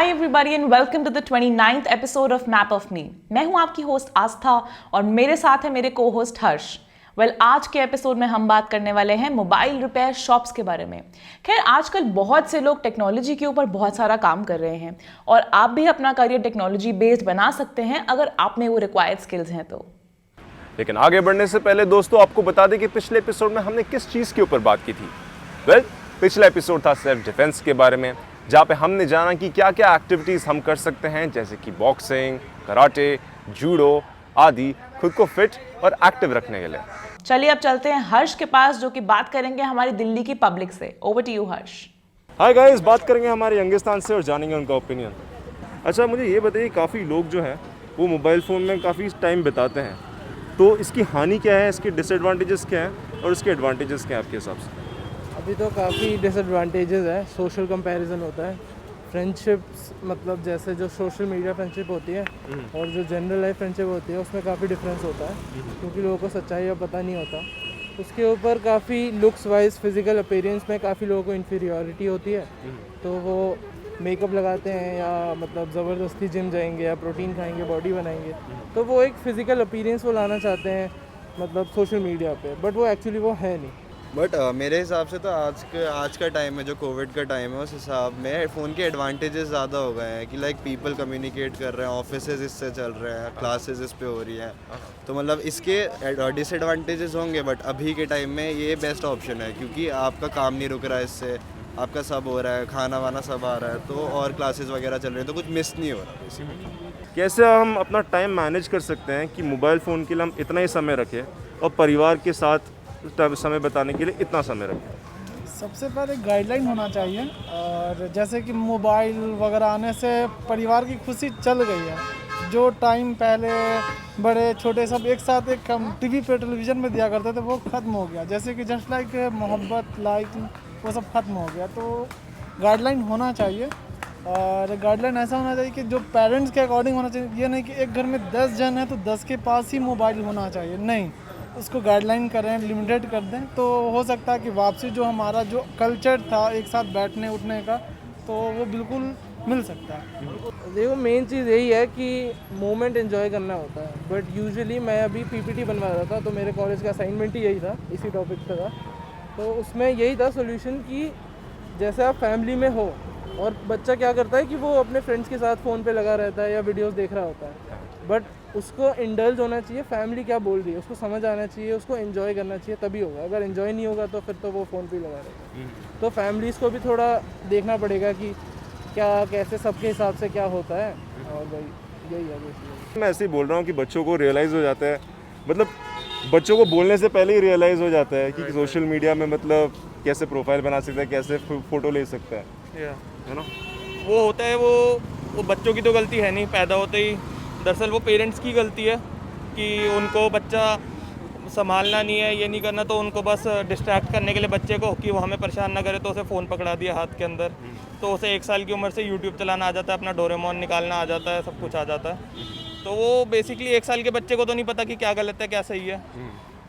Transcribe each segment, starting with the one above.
Hi everybody and welcome to the 29th episode of Map of Me. मैं हूं आपकी host आस्था और मेरे साथ है मेरे को-होस्ट हर्ष। आज के एपिसोड में हम बात करने वाले हैं मोबाइल रिपेयर शॉप्स के बारे में। खैर आजकल बहुत से लोग टेक्नोलॉजी के ऊपर बहुत सारा काम कर रहे हैं और आप भी अपना करियर टेक्नोलॉजी बेस्ड बना सकते हैं अगर आप में वो रिक्वायर्ड स्किल्स हैं तो। लेकिन आगे बढ़ने से पहले दोस्तों आपको बता दें कि पिछले एपिसोड में हमने किस चीज़ के ऊपर बात की थी। पिछला एपिसोड था सेल्फ डिफेंस के बारे में, जहाँ पे हमने जाना कि क्या क्या एक्टिविटीज़ हम कर सकते हैं, जैसे कि बॉक्सिंग, कराटे, जूडो आदि, खुद को फिट और एक्टिव रखने के लिए। चलिए अब चलते हैं हर्ष के पास जो कि बात करेंगे हमारी दिल्ली की पब्लिक से। Over to you Harsh. Hi guys, बात करेंगे हमारे यंगिस्तान से और जानेंगे उनका ओपिनियन। अच्छा मुझे ये बताइए, काफ़ी लोग जो हैं वो मोबाइल फ़ोन में काफ़ी टाइम बिताते हैं, तो इसकी हानि क्या है, इसके डिसएडवांटेजेस क्या हैं और इसके एडवांटेजेस क्या हैं आपके हिसाब से? अभी तो काफ़ी डिसएडवांटेजेस है। सोशल कंपैरिजन होता है, फ्रेंडशिप्स मतलब जैसे जो सोशल मीडिया फ्रेंडशिप होती है और जो जनरल लाइफ फ्रेंडशिप होती है उसमें काफ़ी डिफरेंस होता है, क्योंकि लोगों को सच्चाई का पता नहीं होता। उसके ऊपर काफ़ी लुक्स वाइज फिजिकल अपीयरेंस में काफ़ी लोगों को इन्फीरियॉरिटी होती है, तो वो मेकअप लगाते हैं या मतलब ज़बरदस्ती जिम जाएंगे या प्रोटीन खाएंगे, बॉडी बनाएंगे, तो वो एक फ़िज़िकल अपीयरेंस वो लाना चाहते हैं मतलब सोशल मीडिया पे, बट वो एक्चुअली वो है नहीं। बट मेरे हिसाब से तो आज का टाइम है, जो कोविड का टाइम है, उस हिसाब में फ़ोन के एडवांटेजेस ज़्यादा हो गए हैं कि लाइक पीपल कम्युनिकेट कर रहे हैं, ऑफिसेज इससे चल रहे हैं, क्लासेस इस पे हो रही हैं, तो मतलब इसके डिसएडवांटेजेस होंगे, बट अभी के टाइम में ये बेस्ट ऑप्शन है क्योंकि आपका काम नहीं रुक रहा है, इससे आपका सब हो रहा है, खाना वाना सब आ रहा है, तो और क्लासेस वगैरह चल रही हैं, तो कुछ मिस नहीं हो रहा बेसिकली। कैसे हम अपना टाइम मैनेज कर सकते हैं कि मोबाइल फ़ोन के लिए हम इतना ही समय रखें और परिवार के साथ समय बताने के लिए इतना समय रखें? सबसे पहले गाइडलाइन होना चाहिए, और जैसे कि मोबाइल वगैरह आने से परिवार की खुशी चल गई है। जो टाइम पहले बड़े छोटे सब एक साथ एक टीवी पे टेलीविज़न में दिया करते थे वो ख़त्म हो गया, जैसे कि जस्ट लाइक मोहब्बत लाइक वो सब ख़त्म हो गया। तो गाइडलाइन होना चाहिए, और गाइडलाइन ऐसा होना चाहिए कि जो पेरेंट्स के अकॉर्डिंग होना चाहिए। ये नहीं कि एक घर में 10 जन है तो 10 के पास ही मोबाइल होना चाहिए, नहीं, उसको गाइडलाइन करें, लिमिटेड कर दें, तो हो सकता है कि वापसी जो हमारा जो कल्चर था एक साथ बैठने उठने का, तो वो बिल्कुल मिल सकता है। देखो मेन चीज़ यही है कि मोमेंट एंजॉय करना होता है, बट यूजुअली मैं अभी पीपीटी बनवा रहा था, तो मेरे कॉलेज का असाइनमेंट ही यही था, इसी टॉपिक पे था, तो उसमें यही था सोल्यूशन कि जैसे आप फैमिली में हो और बच्चा क्या करता है कि वो अपने फ्रेंड्स के साथ फ़ोन पे लगा रहता है या वीडियोस देख रहा होता है, बट उसको इंडल्ज होना चाहिए, फैमिली क्या बोल रही है उसको समझ आना चाहिए, उसको एंजॉय करना चाहिए, तभी होगा। अगर एंजॉय नहीं होगा तो फिर तो वो फ़ोन पे ही लगा रहेगा। तो फैमिलीज़ को भी थोड़ा देखना पड़ेगा कि क्या कैसे सबके हिसाब से क्या होता है, और भाई यही है। मैं ऐसे ही बोल रहा हूँ कि बच्चों को रियलाइज़ हो जाता है, मतलब बच्चों को बोलने से पहले ही रियलाइज़ हो जाता है कि सोशल मीडिया में मतलब कैसे प्रोफाइल बना सकता है, कैसे फ़ोटो ले सकता है ना। वो होता है, वो बच्चों की तो गलती है नहीं पैदा होते ही, दरअसल वो पेरेंट्स की गलती है कि उनको बच्चा संभालना नहीं है, ये नहीं करना, तो उनको बस डिस्ट्रैक्ट करने के लिए बच्चे को कि वो हमें परेशान ना करे तो उसे फ़ोन पकड़ा दिया हाथ के अंदर, तो उसे 1 साल की उम्र से यूट्यूब चलाना आ जाता है, अपना डोरेमोन निकालना आ जाता है, सब कुछ आ जाता है। तो वो बेसिकली 1 साल के बच्चे को तो नहीं पता कि क्या गलत है क्या सही है,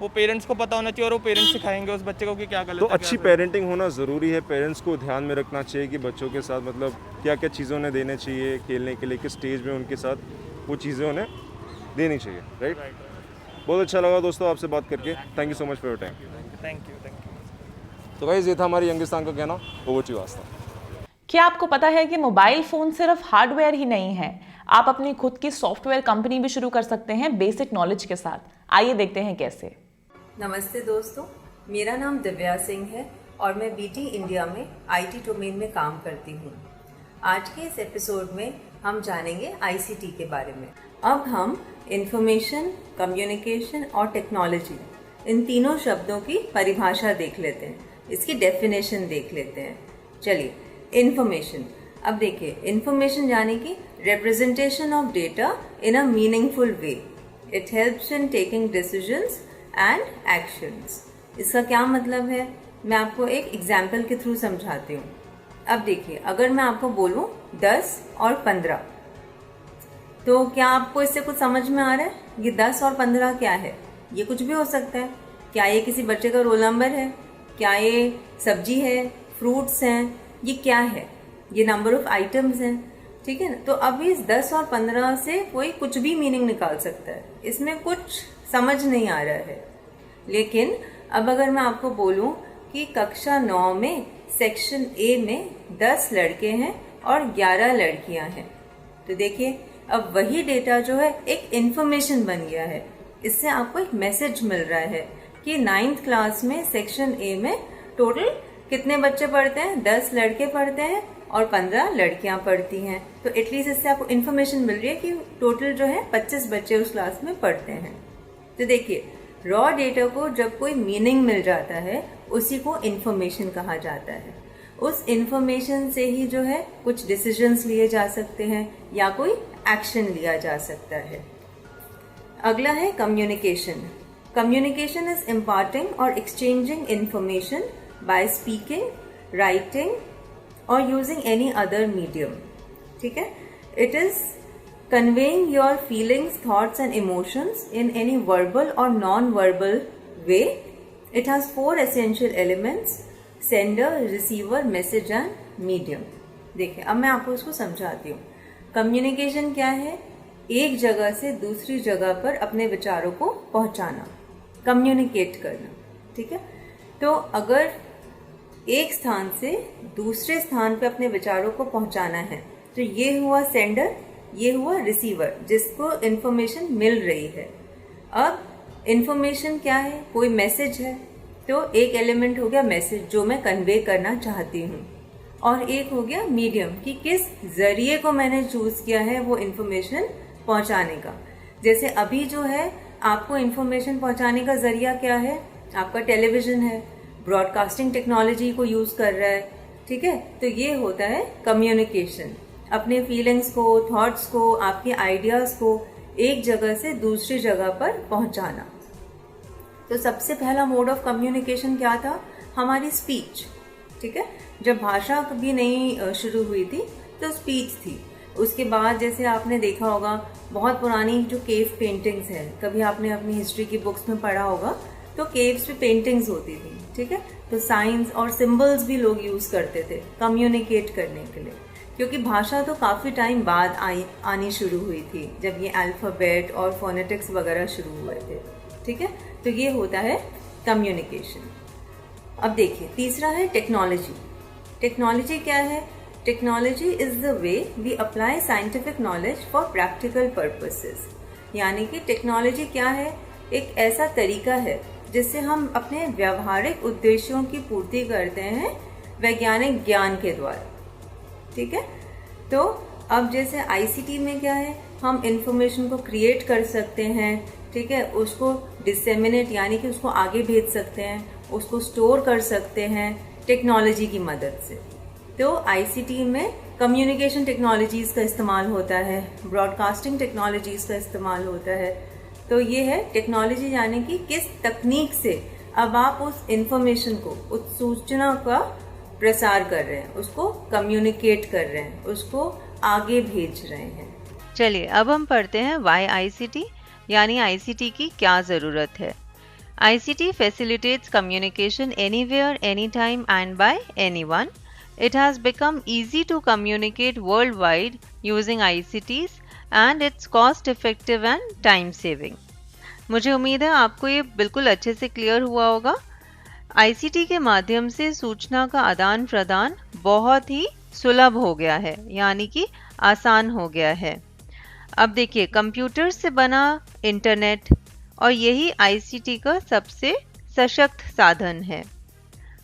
वो पेरेंट्स को पता होना चाहिए और वो पेरेंट्स सिखाएंगे उस बच्चे को कि क्या गलत तो है। अच्छी पेरेंटिंग होना ज़रूरी है, पेरेंट्स को ध्यान में रखना चाहिए कि बच्चों के साथ मतलब क्या क्या चीज़ें उन्हें देने चाहिए खेलने के लिए, किस स्टेज में उनके साथ वो चीज़ें उन्हें देनी चाहिए, राइट। बहुत अच्छा लगा दोस्तों आपसे बात करके, thank you so much for your time. Thank you. तो गाइस ये था हमारे यंगिस्तान का कहना। ओवर टू यू आस्था। क्या आपको पता है कि मोबाइल फोन सिर्फ हार्डवेयर ही नहीं है, आप अपनी खुद की सॉफ्टवेयर कंपनी भी शुरू कर सकते हैं बेसिक नॉलेज के साथ। आइए देखते हैं कैसे। नमस्ते दोस्तों, मेरा नाम दिव्या सिंह है और मैं बीटी इंडिया में आईटी डोमेन में काम करती हूँ। आज के इस एपिसोड में हम जानेंगे आईसीटी के बारे में। अब हम इंफॉर्मेशन, कम्युनिकेशन और टेक्नोलॉजी, इन तीनों शब्दों की परिभाषा देख लेते हैं, इसकी डेफिनेशन देख लेते हैं। चलिए, इंफॉर्मेशन। अब देखिए, इंफॉर्मेशन यानी कि representation of data in a meaningful way. It helps in taking decisions and actions. इसका क्या मतलब है, मैं आपको एक एग्जाम्पल के थ्रू समझाती हूँ। अब देखिए, अगर मैं आपको बोलूँ 10 और 15, तो क्या आपको इससे कुछ समझ में आ रहा है? ये 10 और 15 क्या है? ये कुछ भी हो सकता है। क्या ये किसी बच्चे का रोल नंबर है? क्या ये सब्जी है, फ्रूट्स हैं? ये क्या है? ये नंबर ऑफ आइटम्स हैं। ठीक है ना। तो अभी इस 10 और 15 से कोई कुछ भी मीनिंग निकाल सकता है, इसमें कुछ समझ नहीं आ रहा है। लेकिन अब अगर मैं आपको बोलूं कि कक्षा 9 में सेक्शन ए में 10 लड़के हैं और 11 लड़कियां हैं, तो देखिए अब वही डेटा जो है एक इंफॉर्मेशन बन गया है। इससे आपको एक मैसेज मिल रहा है कि 9th क्लास में सेक्शन ए में टोटल कितने बच्चे पढ़ते हैं, 10 लड़के पढ़ते हैं और 15 लड़कियां पढ़ती हैं। तो एटलीस्ट इससे आपको इन्फॉर्मेशन मिल रही है कि टोटल जो है 25 बच्चे उस क्लास में पढ़ते हैं। तो देखिए रॉ डेटा को जब कोई मीनिंग मिल जाता है उसी को इन्फॉर्मेशन कहा जाता है। उस इन्फॉर्मेशन से ही जो है कुछ डिसीजंस लिए जा सकते हैं या कोई एक्शन लिया जा सकता है। अगला है कम्युनिकेशन। कम्युनिकेशन इज इम्पार्टिंग और exchanging information by speaking, writing और यूजिंग एनी अदर मीडियम। ठीक है, it is conveying your feelings, thoughts and emotions in any verbal or non-verbal way. It has 4 essential elements: sender, receiver, message and medium. देखिए अब मैं आपको इसको समझाती हूँ। कम्युनिकेशन क्या है? एक जगह से दूसरी जगह पर अपने विचारों को पहुंचाना, कम्युनिकेट करना। ठीक है, तो अगर एक स्थान से दूसरे स्थान पर अपने विचारों को पहुंचाना है तो ये हुआ सेंडर, ये हुआ रिसीवर जिसको इन्फॉर्मेशन मिल रही है। अब इन्फॉर्मेशन क्या है? कोई मैसेज है, तो एक एलिमेंट हो गया मैसेज जो मैं कन्वे करना चाहती हूँ, और एक हो गया मीडियम कि किस जरिए को मैंने चूज किया है वो इन्फॉर्मेशन पहुँचाने का। जैसे अभी जो है आपको इन्फॉर्मेशन पहुँचाने का जरिया क्या है? आपका टेलीविजन है, ब्रॉडकास्टिंग टेक्नोलॉजी को यूज कर रहा है। ठीक है, तो ये होता है कम्युनिकेशन। अपने फीलिंग्स को, थॉट्स को, आपके आइडियाज को एक जगह से दूसरी जगह पर पहुंचाना। तो सबसे पहला मोड ऑफ कम्युनिकेशन क्या था? हमारी स्पीच। ठीक है, जब भाषा कभी नहीं शुरू हुई थी तो स्पीच थी। उसके बाद जैसे आपने देखा होगा बहुत पुरानी जो केव पेंटिंग्स हैं, कभी आपने अपनी हिस्ट्री की बुक्स में पढ़ा होगा, तो केव्स पे पेंटिंग्स होती थी। ठीक है, तो साइंस और सिंबल्स भी लोग यूज करते थे कम्युनिकेट करने के लिए, क्योंकि भाषा तो काफ़ी टाइम बाद आनी शुरू हुई थी जब ये अल्फ़ाबेट और फोनेटिक्स वगैरह शुरू हुए थे। ठीक है, तो ये होता है कम्युनिकेशन। अब देखिए तीसरा है टेक्नोलॉजी। टेक्नोलॉजी क्या है? Technology is the way we apply scientific knowledge for practical purposes. यानी कि टेक्नोलॉजी क्या है? एक ऐसा तरीका है जिससे हम अपने व्यावहारिक उद्देश्यों की पूर्ति करते हैं वैज्ञानिक ज्ञान के द्वारा। ठीक है, तो अब जैसे आईसीटी में क्या है? हम इंफॉर्मेशन को क्रिएट कर सकते हैं। ठीक है, उसको डिसेमिनेट यानी कि उसको आगे भेज सकते हैं, उसको स्टोर कर सकते हैं टेक्नोलॉजी की मदद से। तो आईसीटी में कम्युनिकेशन टेक्नोलॉजीज का इस्तेमाल होता है, ब्रॉडकास्टिंग टेक्नोलॉजीज का इस्तेमाल होता है। तो ये है टेक्नोलॉजी, यानी कि किस तकनीक से अब आप उस इंफॉर्मेशन को, उस सूचना का प्रसार कर रहे हैं, उसको कम्युनिकेट कर रहे हैं, उसको आगे भेज रहे हैं। चलिए अब हम पढ़ते हैं वाई आईसीटी, यानी आईसीटी की क्या ज़रूरत है। ICT facilitates communication anywhere, anytime and by anyone. It has become easy to communicate worldwide using ICTs and it's cost effective and time saving. मुझे उम्मीद है आपको ये बिल्कुल अच्छे से क्लियर हुआ होगा। आईसीटी के माध्यम से सूचना का आदान प्रदान बहुत ही सुलभ हो गया है, यानी कि आसान हो गया है। अब देखिए कंप्यूटर से बना इंटरनेट, और यही आईसीटी का सबसे सशक्त साधन है।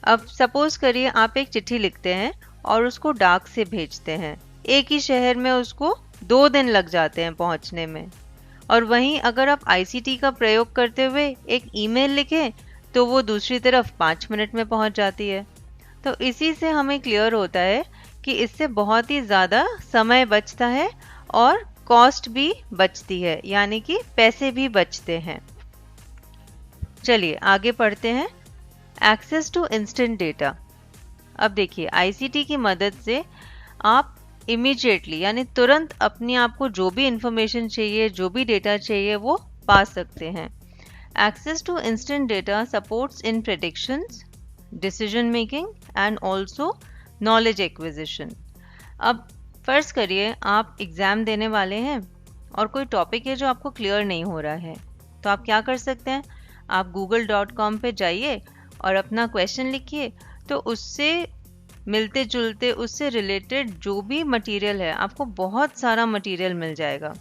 अब सपोज करिए आप एक चिट्ठी लिखते हैं और उसको डाक से भेजते हैं। एक ही शहर में उसको 2 दिन लग जाते हैं पहुंचने में, और वहीं अगर आप आईसीटी का प्रयोग करते हुए एक ईमेल लिखें तो वो दूसरी तरफ 5 मिनट में पहुंच जाती है। तो इसी से हमें क्लियर होता है कि इससे बहुत ही ज़्यादा समय बचता है और कॉस्ट भी बचती है, यानी कि पैसे भी बचते हैं। चलिए आगे पढ़ते हैं। Access to instant data. अब देखिए आईसीटी की मदद से आप इमीडिएटली यानी तुरंत अपने आप को जो भी इंफॉर्मेशन चाहिए, जो भी डेटा चाहिए वो पा सकते हैं। Access to instant data supports in predictions, decision making and also knowledge acquisition. अब फ़र्ज़ करिए आप एग्ज़ाम देने वाले हैं और कोई टॉपिक है जो आपको क्लियर नहीं हो रहा है, तो आप क्या कर सकते हैं, आप google.com पे जाइए और अपना क्वेश्चन लिखिए, तो उससे मिलते जुलते, उससे रिलेटेड जो भी मटेरियल है, आपको बहुत सारा मटेरियल मिल जाएगा।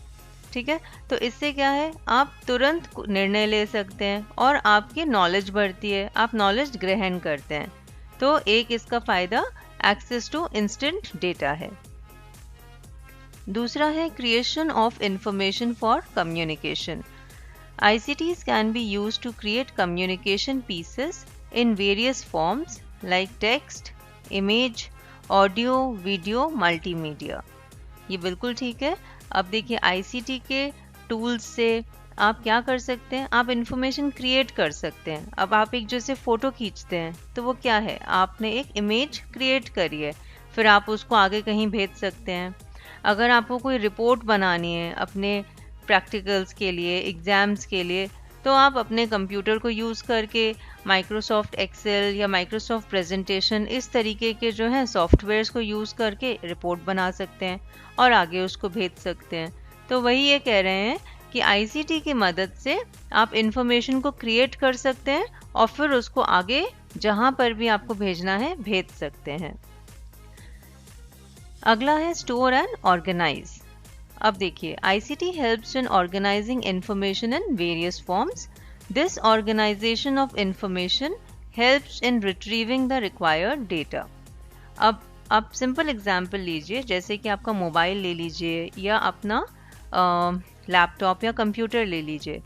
ठीक है, तो इससे क्या है, आप तुरंत निर्णय ले सकते हैं और आपकी नॉलेज बढ़ती है, आप नॉलेज ग्रहण करते हैं। तो एक इसका फ़ायदा एक्सेस टू इंस्टेंट डेटा है। दूसरा है creation of information for communication. ICTs can be used to create communication pieces in various forms like text, image, audio, video, multimedia। ये बिल्कुल ठीक है। अब देखिए ICT के टूल्स से आप क्या कर सकते हैं, आप इंफॉर्मेशन क्रिएट कर सकते हैं। अब आप एक जैसे फ़ोटो खींचते हैं तो वो क्या है, आपने एक इमेज क्रिएट करी है, फिर आप उसको आगे कहीं भेज सकते हैं। अगर आपको कोई रिपोर्ट बनानी है अपने प्रैक्टिकल्स के लिए, एग्ज़ाम्स के लिए, तो आप अपने कंप्यूटर को यूज़ करके माइक्रोसॉफ्ट एक्सेल या माइक्रोसॉफ्ट प्रेजेंटेशन इस तरीके के जो हैं सॉफ्टवेयर्स को यूज़ करके रिपोर्ट बना सकते हैं और आगे उसको भेज सकते हैं। तो वही ये कह रहे हैं कि ICT की मदद से आप इंफॉर्मेशन को क्रिएट कर सकते हैं और फिर उसको आगे जहाँ पर भी आपको भेजना है भेज सकते हैं। अगला है स्टोर एंड ऑर्गेनाइज। अब देखिए ICT helps in organizing information in various forms. This organization of information helps in retrieving the required data. अब आप सिंपल एग्जांपल लीजिए, जैसे कि आपका मोबाइल ले लीजिए या अपना लैपटॉप या कंप्यूटर ले लीजिए।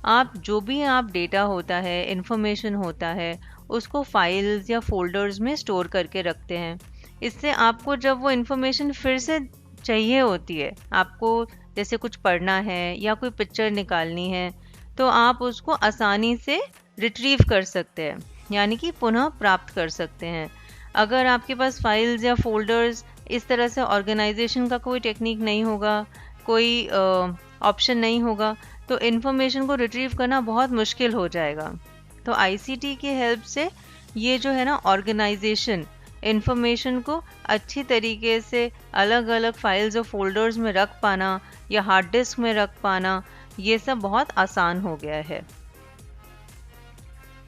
आप जो भी आप डेटा होता है, इंफॉर्मेशन होता है, उसको फाइल्स या फोल्डर्स में स्टोर करके रखते हैं। इससे आपको जब वो इंफॉर्मेशन फिर से चाहिए होती है, आपको जैसे कुछ पढ़ना है या कोई पिक्चर निकालनी है, तो आप उसको आसानी से रिट्रीव कर सकते हैं, यानी कि पुनः प्राप्त कर सकते हैं। अगर आपके पास फाइल्स या फोल्डर्स इस तरह से ऑर्गेनाइजेशन का कोई टेक्निक नहीं होगा, कोई ऑप्शन नहीं होगा, तो इन्फॉर्मेशन को रिट्रीव करना बहुत मुश्किल हो जाएगा। तो ICT की हेल्प से ये जो है ना ऑर्गेनाइजेशन, इन्फॉर्मेशन को अच्छी तरीके से अलग अलग फाइल्स और फोल्डर्स में रख पाना या हार्ड डिस्क में रख पाना, ये सब बहुत आसान हो गया है।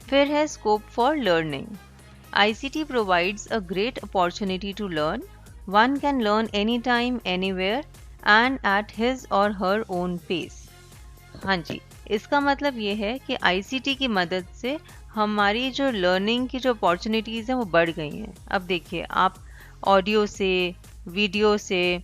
फिर है scope for learning. ICT provides a great opportunity to learn. One can learn anytime, anywhere and at his or her own pace. हाँ जी, इसका मतलब ये है कि ICT की मदद से हमारी जो लर्निंग की जो अपॉर्चुनिटीज़ हैं वो बढ़ गई हैं। अब देखिए आप ऑडियो से, वीडियो से,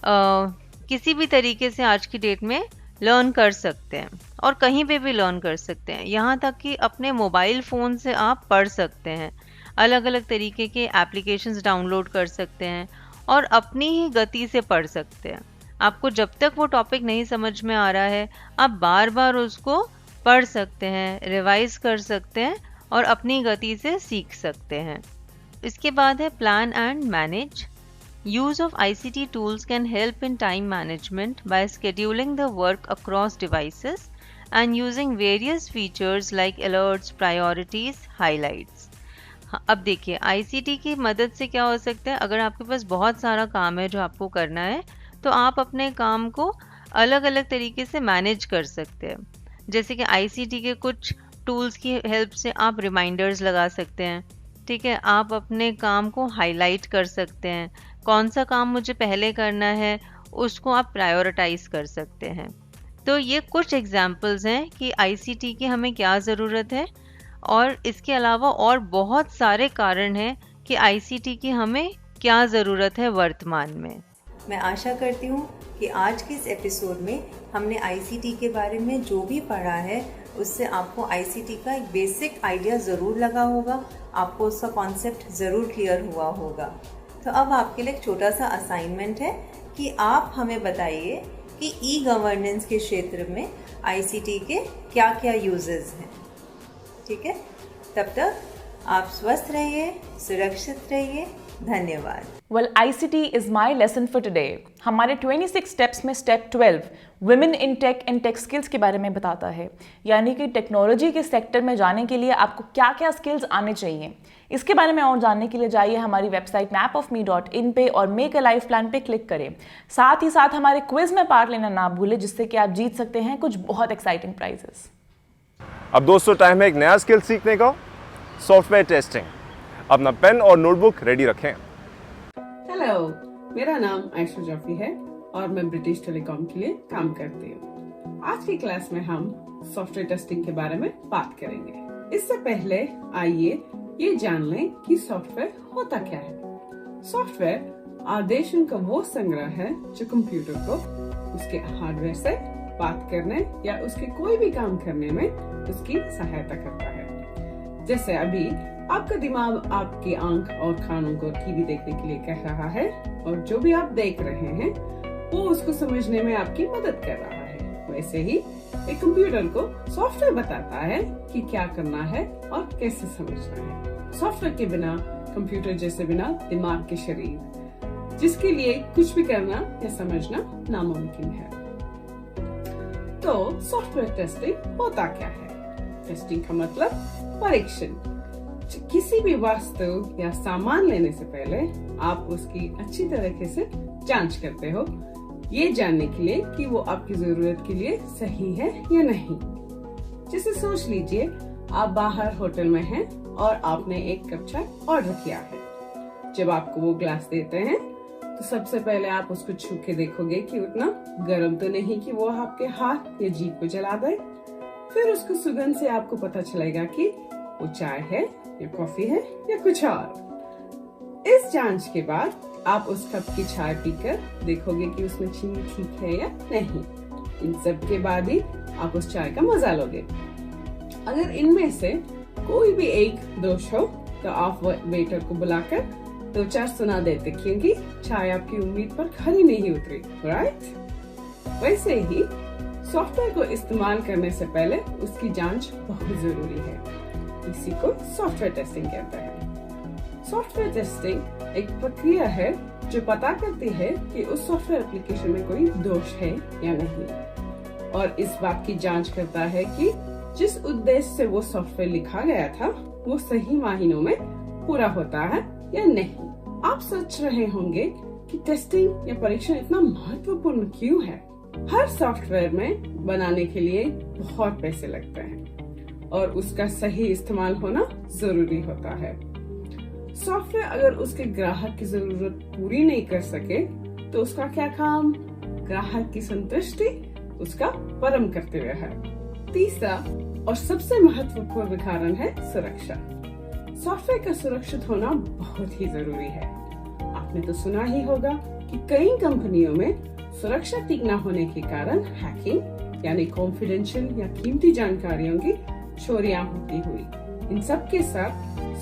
किसी भी तरीके से आज की डेट में लर्न कर सकते हैं और कहीं पे भी लर्न कर सकते हैं। यहाँ तक कि अपने मोबाइल फ़ोन से आप पढ़ सकते हैं, अलग अलग तरीके के एप्लीकेशंस डाउनलोड कर सकते हैं और अपनी ही गति से पढ़ सकते हैं। आपको जब तक वो टॉपिक नहीं समझ में आ रहा है, आप बार बार उसको पढ़ सकते हैं, रिवाइज कर सकते हैं और अपनी गति से सीख सकते हैं। इसके बाद है plan and manage. Use of ICT tools can help in time management by scheduling the work across devices and using various features like alerts, priorities, highlights। अब देखिए ICT की मदद से क्या हो सकता है, अगर आपके पास बहुत सारा काम है जो आपको करना है, तो आप अपने काम को अलग अलग तरीके से मैनेज कर सकते हैं। जैसे कि ICT के कुछ टूल्स की हेल्प से आप रिमाइंडर्स लगा सकते हैं, ठीक है, आप अपने काम को हाईलाइट कर सकते हैं, कौन सा काम मुझे पहले करना है उसको आप प्रायोरिटाइज कर सकते हैं। तो ये कुछ एग्जाम्पल्स हैं कि ICT की हमें क्या ज़रूरत है, और इसके अलावा और बहुत सारे कारण हैं कि ICT की हमें क्या ज़रूरत है वर्तमान में। मैं आशा करती हूँ कि आज के इस एपिसोड में हमने ICT के बारे में जो भी पढ़ा है उससे आपको ICT का एक बेसिक आइडिया ज़रूर लगा होगा, आपको उसका कॉन्सेप्ट ज़रूर क्लियर हुआ होगा। तो अब आपके लिए एक छोटा सा असाइनमेंट है कि आप हमें बताइए कि ई-गवर्नेंस के क्षेत्र में ICT के क्या क्या यूजेस हैं। ठीक है, तब तक आप स्वस्थ रहिए, सुरक्षित रहिए धन्यवाद। Well ICT is my lesson for today हमारे 26 स्टेप्स में step 12 women in tech and tech skills के बारे में बताता है, यानी कि टेक्नोलॉजी के सेक्टर में जाने के लिए आपको क्या क्या स्किल्स आने चाहिए। इसके बारे में और जानने के लिए जाइए हमारी वेबसाइट mapofme.in पे और मेक अ लाइफ प्लान पे क्लिक करें। साथ ही साथ हमारे क्विज में पार्ट लेना ना भूलें, जिससे कि आप जीत सकते हैं कुछ बहुत एक्साइटिंग प्राइजेस। अब दोस्तों टाइम है एक नया स्किल सीखने का, सॉफ्टवेयर टेस्टिंग। अपना पेन और नोटबुक रेडी रखें। हेलो, मेरा नाम आयशा जाफी है और मैं ब्रिटिश टेलीकॉम के लिए काम करती हूँ। आज की क्लास में हम सॉफ्टवेयर टेस्टिंग के बारे में बात करेंगे। इससे पहले आइए ये जान लें कि सॉफ्टवेयर होता क्या है। सॉफ्टवेयर आदेशों का वो संग्रह है जो कंप्यूटर को उसके हार्डवेयर से बात करने या उसके कोई भी काम करने में उसकी सहायता करता है। जैसे अभी आपका दिमाग आपकी आंख और कानों को टीवी देखने के लिए कह रहा है और जो भी आप देख रहे हैं वो उसको समझने में आपकी मदद कर रहा है। वैसे ही एक कंप्यूटर को सॉफ्टवेयर बताता है कि क्या करना है और कैसे समझना है। सॉफ्टवेयर के बिना कंप्यूटर जैसे बिना दिमाग के शरीर, जिसके लिए कुछ भी करना या समझना नामुमकिन है। तो सॉफ्टवेयर टेस्टिंग होता क्या है? टेस्टिंग का मतलब परीक्षण। किसी भी वस्तु या सामान लेने से पहले आप उसकी अच्छी तरीके से जांच करते हो, ये जानने के लिए कि वो आपकी जरूरत के लिए सही है या नहीं। जैसे सोच लीजिए आप बाहर होटल में हैं और आपने एक कप चाय ऑर्डर किया है। जब आपको वो ग्लास देते हैं तो सबसे पहले आप उसको छू के देखोगे कि उतना गर्म तो नहीं कि वो आपके हाथ या जीभ को जला दे। फिर उसको सुगंध से आपको पता चलेगा कि वो चाय है या कॉफी है या कुछ और। इस जांच के बाद आप उस कप की चाय पीकर देखोगे कि उसमें चीनी ठीक है या नहीं। इन सब के बाद ही आप उस चाय का मजा लोगे। अगर इनमें से कोई भी एक दोष हो तो आप वेटर को बुलाकर 2-4 सुना देते, क्योंकि चाय आपकी उम्मीद पर खरी नहीं उतरी, राइट? वैसे ही सॉफ्टवेयर को इस्तेमाल करने से पहले उसकी जांच बहुत जरूरी है। इसी को सॉफ्टवेयर टेस्टिंग कहते हैं। सॉफ्टवेयर टेस्टिंग एक प्रक्रिया है जो पता करती है कि उस सॉफ्टवेयर एप्लीकेशन में कोई दोष है या नहीं, और इस बात की जांच करता है कि जिस उद्देश्य से वो सॉफ्टवेयर लिखा गया था वो सही मायनों में पूरा होता है या नहीं। आप सोच रहे होंगे कि टेस्टिंग या परीक्षण इतना महत्वपूर्ण क्यों है? हर सॉफ्टवेयर में बनाने के लिए बहुत पैसे लगते हैं और उसका सही इस्तेमाल होना जरूरी होता है। सॉफ्टवेयर अगर उसके ग्राहक की जरूरत पूरी नहीं कर सके तो उसका क्या काम? ग्राहक की संतुष्टि उसका परम कर्तव्य है। तीसरा और सबसे महत्वपूर्ण कारण है सुरक्षा। सॉफ्टवेयर का सुरक्षित होना बहुत ही जरूरी है। आपने तो सुना ही होगा कि कई कंपनियों में सुरक्षा ठीक न होने के कारण हैकिंग यानी कॉन्फिडेंशियल या कीमती जानकारियों की चोरियां होती हुई। इन सब के साथ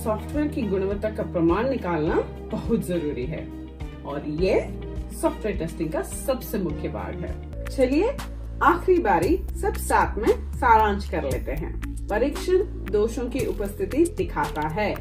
सॉफ्टवेयर की गुणवत्ता का प्रमाण निकालना बहुत जरूरी है और ये सॉफ्टवेयर टेस्टिंग का सबसे मुख्य भाग है। चलिए आखिरी बारी सब साथ में सारांश कर लेते हैं। परीक्षण दोषों की उपस्थिति दिखाता है।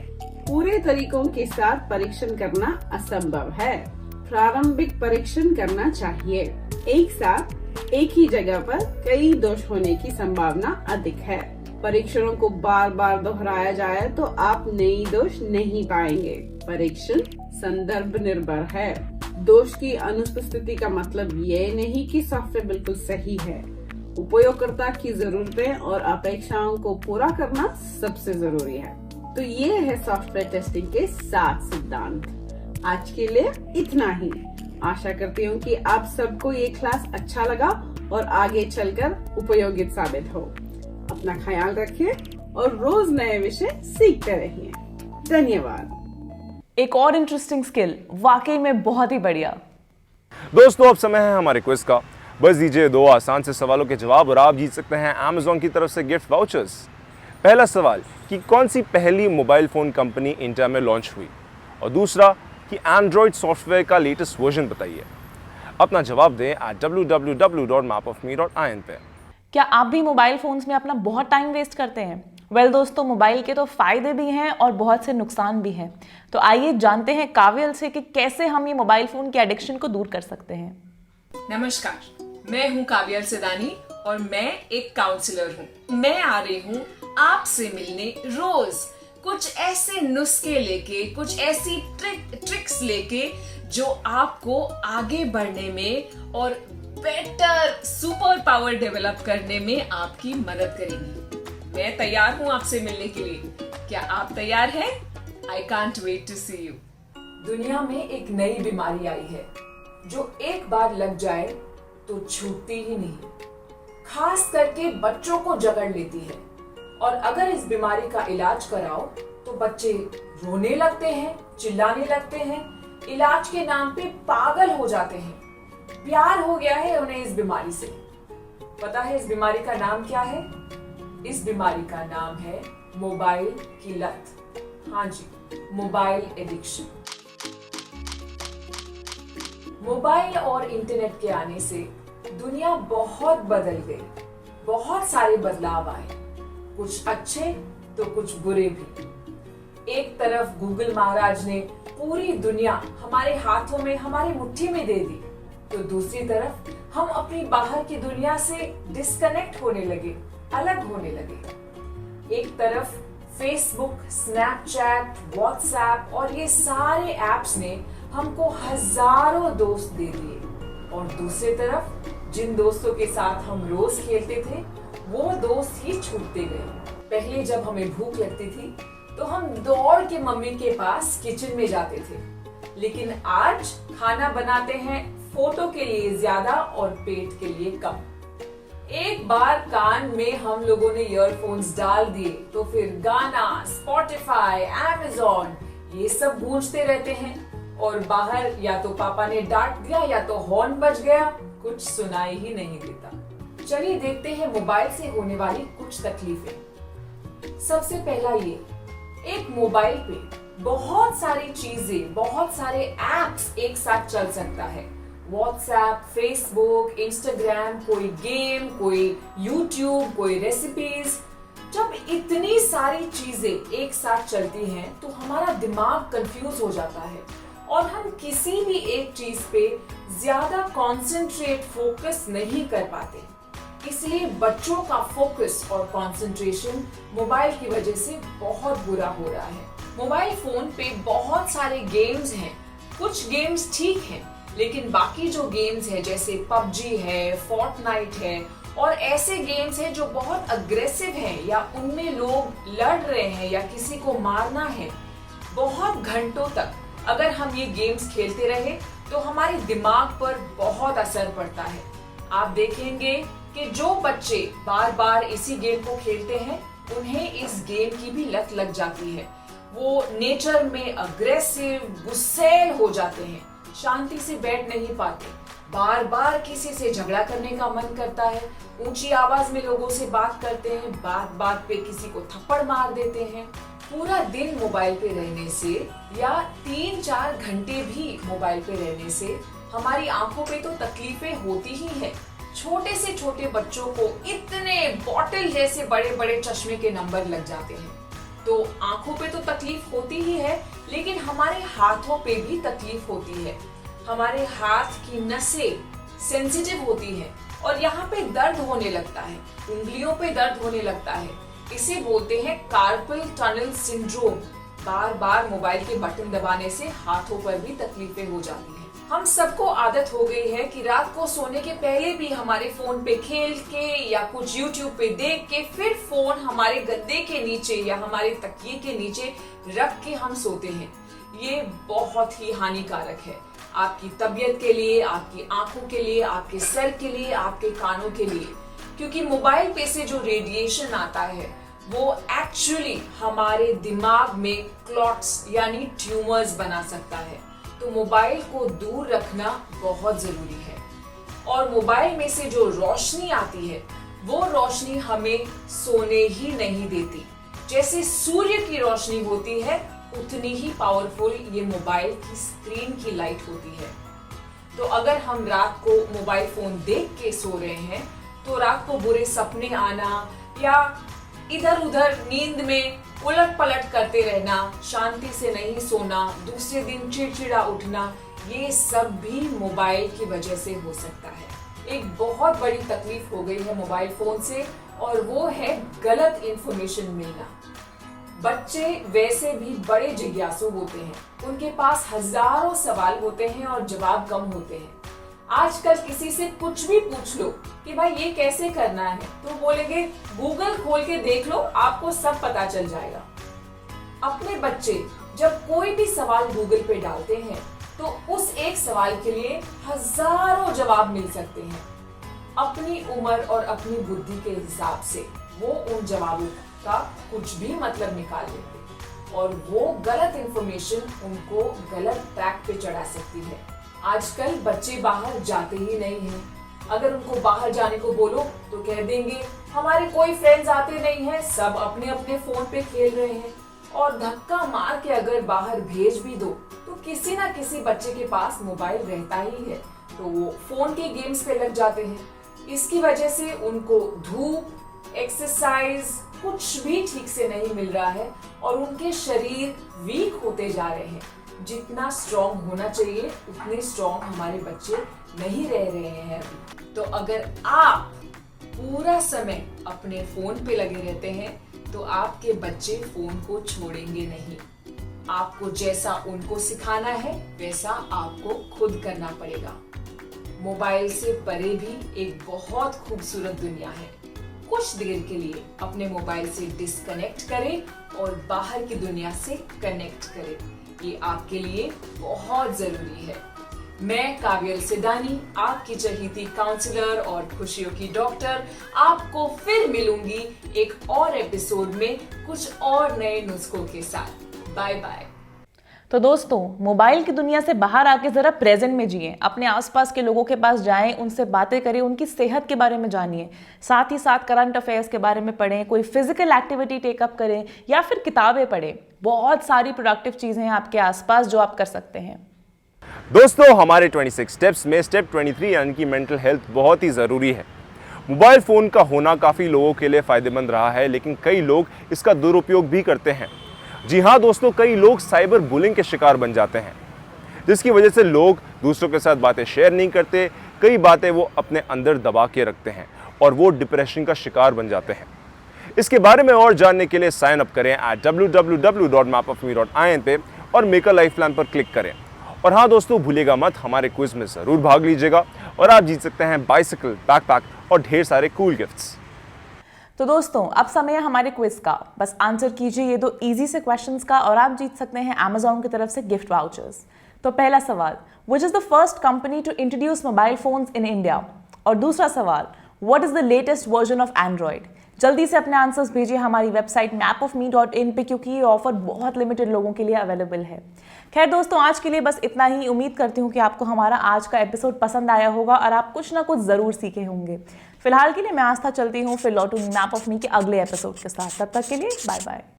पूरे तरीकों के साथ परीक्षण करना असंभव है। प्रारंभिक परीक्षण करना चाहिए। एक साथ एक ही जगह पर कई दोष होने की संभावना अधिक है। परीक्षणों को बार बार दोहराया जाए तो आप नई दोष नहीं पाएंगे। परीक्षण संदर्भ निर्भर है। दोष की अनुपस्थिति का मतलब ये नहीं कि सॉफ्टवेयर बिल्कुल सही है। उपयोगकर्ता की जरूरतें और अपेक्षाओं को पूरा करना सबसे जरूरी है। तो ये है सॉफ्टवेयर टेस्टिंग के 7 सिद्धांत। आज के लिए इतना ही। आशा करती हूँ कि आप सबको ये क्लास अच्छा लगा और आगे चलकर उपयोगी साबित हो। अपना ख्याल रखिए और रोज नए विषय सीखते रहिए। धन्यवाद। एक और इंटरेस्टिंग स्किल, वाकई में बहुत ही बढ़िया। दोस्तों अब समय है हमारे क्विज का। बस दीजिए 2 आसान से सवालों के जवाब और आप जीत सकते हैं Amazon की तरफ से गिफ्ट वाउचर्स। पहला सवाल कि कौन सी पहली मोबाइल फ़ोन कंपनी इंडिया में लॉन्च हुई, और दूसरा कि एंड्रॉयड सॉफ्टवेयर का लेटेस्ट वर्जन बताइए। अपना जवाब दें www.mapofme.in पे। क्या आप भी मोबाइल फोन्स में अपना बहुत टाइम वेस्ट करते हैं? वेल दोस्तों, मोबाइल के तो फायदे भी हैं और बहुत से नुकसान भी हैं। तो आइए जानते हैं काव्यल से कि कैसे हम ये मोबाइल फोन के एडिक्शन को दूर कर सकते हैं। नमस्कार, मैं हूँ काव्यल सिदानी और मैं एक काउंसलर हूँ। मैं आ रही हूँ आपसे मिलने रोज कुछ ऐसे नुस्खे लेके, कुछ ऐसी ट्रिक्स लेके जो आपको आगे बढ़ने में और बेटर सुपर पावर डेवलप करने में आपकी मदद करेगी। मैं तैयार हूँ आपसे मिलने के लिए। क्या आप तैयार हैं? I can't wait to see you. दुनिया में एक नई बीमारी आई है जो एक बार लग जाए तो छूटती ही नहीं। खास करके बच्चों को जकड़ लेती है और अगर इस बीमारी का इलाज कराओ तो बच्चे रोने लगते हैं, चिल्लाने लगते हैं, इलाज के नाम पे पागल हो जाते हैं। प्यार हो गया है उन्हें इस बीमारी से। पता है इस बीमारी का नाम क्या है? इस बीमारी का नाम है मोबाइल की लत। हाँ जी, मोबाइल एडिक्शन। मोबाइल और इंटरनेट के आने से दुनिया बहुत बदल गई। बहुत सारे बदलाव आए, कुछ अच्छे तो कुछ बुरे भी। एक तरफ गूगल महाराज ने पूरी दुनिया हमारे हाथों में, हमारी मुट्ठी में दे दी, तो दूसरी तरफ हम अपनी बाहर की दुनिया से डिस्कनेक्ट होने लगे, अलग होने लगे। एक तरफ फेसबुक, स्नैपचैट, व्हाट्सएप और ये सारे ऐप्स ने हमको हजारों दोस्त दे दिए और दूसरी तरफ जिन दोस्तों के साथ हम रोज खेलते थे वो दोस्त ही छूटते गए। पहले जब हमें भूख लगती थी तो हम दौड़ के मम्मी के पास किचन में जाते थे, लेकिन आज खाना बनाते हैं फोटो के लिए ज्यादा और पेट के लिए कम। एक बार कान में हम लोगों ने ईयरफोन्स डाल दिए तो फिर गाना, स्पॉटिफाई, अमेज़न ये सब गूंजते रहते हैं और बाहर या तो पापा ने डांट दिया या तो हॉर्न बज गया, कुछ सुनाई ही नहीं देता। चलिए देखते हैं मोबाइल से होने वाली कुछ तकलीफें। सबसे पहला ये, एक मोबाइल पे बहुत सारी चीजें, बहुत सारे एप्स एक साथ चल सकता है। व्हाट्सएप, फेसबुक, इंस्टाग्राम, कोई गेम, कोई यूट्यूब, कोई रेसिपीज। जब इतनी सारी चीजें एक साथ चलती हैं तो हमारा दिमाग कंफ्यूज हो जाता है और हम किसी भी एक चीज पे ज्यादा कंसंट्रेट, फोकस नहीं कर पाते। इसलिए बच्चों का फोकस और कंसंट्रेशन मोबाइल की वजह से बहुत बुरा हो रहा है। मोबाइल फोन पे बहुत सारे गेम्स हैं। कुछ गेम्स ठीक हैं, लेकिन बाकी जो गेम्स है जैसे पबजी है, फोर्टनाइट है और ऐसे गेम्स हैं जो बहुत अग्रेसिव हैं या उनमें लोग लड़ रहे हैं या किसी को मारना है, बहुत घंटों तक अगर हम ये गेम्स खेलते रहे तो हमारे दिमाग पर बहुत असर पड़ता है। आप देखेंगे कि जो बच्चे बार बार इसी गेम को खेलते हैं उन्हें इस गेम की भी लत लग जाती है। वो नेचर में अग्रेसिव, गुस्सैल हो जाते हैं, शांति से बैठ नहीं पाते, बार बार किसी से झगड़ा करने का मन करता है, ऊंची आवाज में लोगों से बात करते हैं, बात बात पे किसी को थप्पड़ मार देते हैं। पूरा दिन मोबाइल पे रहने से या 3-4 घंटे भी मोबाइल पे रहने से हमारी आंखों पे तो तकलीफें होती ही है। छोटे से छोटे बच्चों को इतने बॉटल जैसे बड़े बड़े चश्मे के नंबर लग जाते हैं। तो आंखों पे तो तकलीफ होती ही है, लेकिन हमारे हाथों पे भी तकलीफ होती है। हमारे हाथ की नसें सेंसिटिव होती है और यहाँ पे दर्द होने लगता है, उंगलियों पे दर्द होने लगता है। इसे बोलते हैं कार्पल टनल सिंड्रोम। बार बार मोबाइल के बटन दबाने से हाथों पर भी तकलीफें हो जाती हैं। हम सबको आदत हो गई है कि रात को सोने के पहले भी हमारे फोन पे खेल के या कुछ यूट्यूब पे देख के फिर फोन हमारे गद्दे के नीचे या हमारे तकिए के नीचे रख के हम सोते हैं। ये बहुत ही हानिकारक है आपकी तबीयत के लिए, आपकी आंखों के लिए, आपके सर के लिए, आपके कानों के लिए, क्योंकि मोबाइल पे से जो रेडिएशन आता है वो एक्चुअली हमारे दिमाग में क्लॉट्स यानी ट्यूमर्स बना सकता है। तो मोबाइल को दूर रखना बहुत जरूरी है। और मोबाइल में से जो रोशनी आती है वो रोशनी हमें सोने ही नहीं देती। जैसे सूर्य की रोशनी होती है उतनी ही पावरफुल ये मोबाइल की स्क्रीन की लाइट होती है। तो अगर हम रात को मोबाइल फोन देख के सो रहे हैं तो रात को बुरे सपने आना या इधर उधर नींद में उलट पलट करते रहना, शांति से नहीं सोना, दूसरे दिन चिड़चिड़ा उठना, ये सब भी मोबाइल की वजह से हो सकता है। एक बहुत बड़ी तकलीफ हो गई है मोबाइल फोन से, और वो है गलत इंफॉर्मेशन मिलना। बच्चे वैसे भी बड़े जिज्ञासु होते हैं, उनके पास हजारों सवाल होते हैं और जवाब कम होते हैं। आजकल किसी से कुछ भी पूछ लो कि भाई ये कैसे करना है, तो बोलेंगे गूगल खोल के देख लो, आपको सब पता चल जाएगा। अपने बच्चे जब कोई भी सवाल गूगल पे डालते हैं तो उस एक सवाल के लिए हजारों जवाब मिल सकते हैं। अपनी उम्र और अपनी बुद्धि के हिसाब से वो उन जवाबों का कुछ भी मतलब निकाल लेते, और वो गलत इंफॉर्मेशन उनको गलत ट्रैक पे चढ़ा सकती है। आजकल बच्चे बाहर जाते ही नहीं हैं। अगर उनको बाहर जाने को बोलो तो कह देंगे हमारे कोई फ्रेंड्स आते नहीं हैं, सब अपने अपने फोन पे खेल रहे हैं। और धक्का मार के अगर बाहर भेज भी दो तो किसी ना किसी बच्चे के पास मोबाइल रहता ही है, तो वो फोन के गेम्स पे लग जाते हैं। इसकी वजह से उनको धूप, एक्सरसाइज कुछ भी ठीक से नहीं मिल रहा है और उनके शरीर वीक होते जा रहे हैं। जितना स्ट्रॉन्ग होना चाहिए उतने स्ट्रॉन्ग हमारे बच्चे नहीं रह रहे हैं अभी। तो अगर आप पूरा समय अपने फोन पे लगे रहते हैं तो आपके बच्चे फोन को छोड़ेंगे नहीं। आपको जैसा उनको सिखाना है वैसा आपको खुद करना पड़ेगा। मोबाइल से परे भी एक बहुत खूबसूरत दुनिया है। कुछ देर के लिए अपने मोबाइल से डिस्कनेक्ट करें और बाहर की दुनिया से कनेक्ट करें। ये आपके लिए बहुत जरूरी है। मैं काव्यल सिदानी, आपकी चहेती काउंसलर और खुशियों की डॉक्टर, आपको फिर मिलूंगी एक और एपिसोड में कुछ और नए नुस्खों के साथ। Bye bye. तो दोस्तों, मोबाइल की दुनिया से बाहर आके जरा प्रेजेंट में जिएं, अपने आसपास के लोगों के पास जाएं, उनसे बातें करें, उनकी सेहत के बारे में जानिए, साथ ही साथ करंट अफेयर्स के बारे में पढ़ें, कोई फिजिकल एक्टिविटी टेकअप करें या फिर किताबें पढ़ें। बहुत सारी प्रोडक्टिव चीजें हैं आपके आसपास जो आप कर सकते हैं। दोस्तों, हमारे 26 स्टेप्स में स्टेप 23 यानी कि मेंटल हेल्थ बहुत ही ज़रूरी है। मोबाइल फ़ोन का होना काफ़ी लोगों के लिए फ़ायदेमंद रहा है, लेकिन कई लोग इसका दुरुपयोग भी करते हैं। जी हाँ दोस्तों, कई लोग साइबर बुलिंग के शिकार बन जाते हैं, जिसकी वजह से लोग दूसरों के साथ बातें शेयर नहीं करते, कई बातें वो अपने अंदर दबा के रखते हैं और वो डिप्रेशन का शिकार बन जाते हैं। इसके बारे में और जानने के लिए साइन अप करें www.mapofme.in पे और मेक अ लाइफ प्लान पर क्लिक करें। और हाँ दोस्तों, भूलिएगा मत, हमारे क्विज में ज़रूर भाग लीजिएगा और आप जीत सकते हैं बाइसिकल, बैकपैक और ढेर सारे कूल गिफ्ट्स। तो दोस्तों, अब समय है हमारे क्विज का। बस आंसर कीजिए ये 2 इजी से क्वेश्चंस का और आप जीत सकते हैं Amazon की तरफ से गिफ्ट वाउचर्स। तो पहला सवाल, which is the first company to introduce mobile phones in India? और दूसरा सवाल, what is the latest version of Android? जल्दी से अपने आंसर्स भेजिए हमारी वेबसाइट mapofme.in पे, क्योंकि ये ऑफर बहुत लिमिटेड लोगों के लिए अवेलेबल है। खैर दोस्तों, आज के लिए बस इतना ही। उम्मीद करती हूँ कि आपको हमारा आज का एपिसोड पसंद आया होगा और आप कुछ ना कुछ ज़रूर सीखे होंगे। फिलहाल के लिए मैं आस्था चलती हूँ, फिर लौटूंगी मैप ऑफ मी के अगले एपिसोड के साथ। तब तक के लिए बाय बाय।